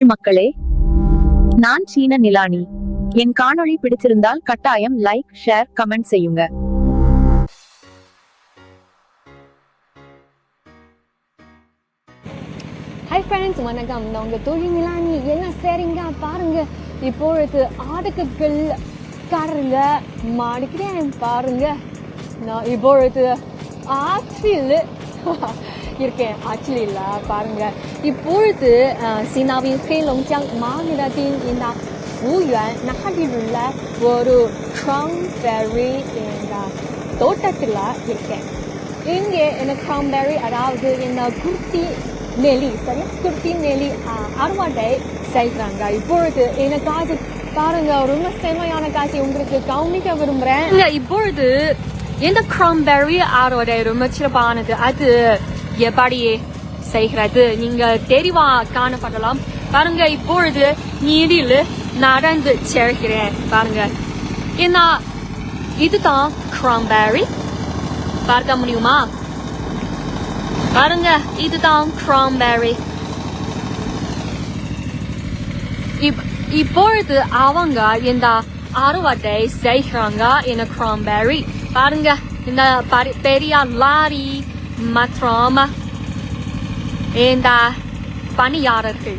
மக்களே, நான் சீன நிலானி. என் காணொளி பிடிச்சிருந்தால் கட்டாயம் லைக், ஷேர், கமெண்ட் செய்யுங்க. ஹாய் ஃப்ரெண்ட்ஸ், வணக்கம். நான் உங்கள் தொழில் நிலானி. என்ன சரிங்க பாருங்க, இப்பொழுது ஆடுகள் காரங்க மாடிக்கிறேன் பாருங்க. நான் இப்பொழுது ஆற்றில் இருக்கேன். ஆற்றில் இல்லை பாருங்க. இப்பொழுது சீனாவின் ஹேலோங்ஜியாங் மாநிலத்தின் இந்த ஊயன் நாட்டில் உள்ள ஒரு கிராம்பெர்ரி இந்த தோட்டத்தில் இருக்கேன். இங்கே இந்த கிராம்பெர்ரி, அதாவது இந்த குர்த்தி நெல்லி, சரி, குர்த்தி நெல்லி அறுவடை செய்கிறாங்க. இப்பொழுது இந்த காட்சி பாருங்க, ரொம்ப செமையான காட்சி உங்களுக்கு கவனிக்க விரும்புகிறேன். இப்பொழுது இந்த கிராம்பெர்ரி அறுவடை ரொம்ப சிறப்பானது. அது எப்படி செய்கிறது நீங்க தெளிவா காணப்படலாம் பாருங்க. இப்பொழுது நீரில் நடந்து செல்கிறேன் பாருங்க. ஏன்னா இதுதான் கிராம்பெர்ரி, பார்க்க முடியுமா? பாருங்க, இதுதான் கிராம்பெர்ரி. இப்பொழுது அவங்க இந்த அறுவடை செய்கிறாங்க இந்த கிராம்பெர்ரி. பாருங்க, இந்த பெரிய லாரி மற்றும் இந்த பணியாளர்கள்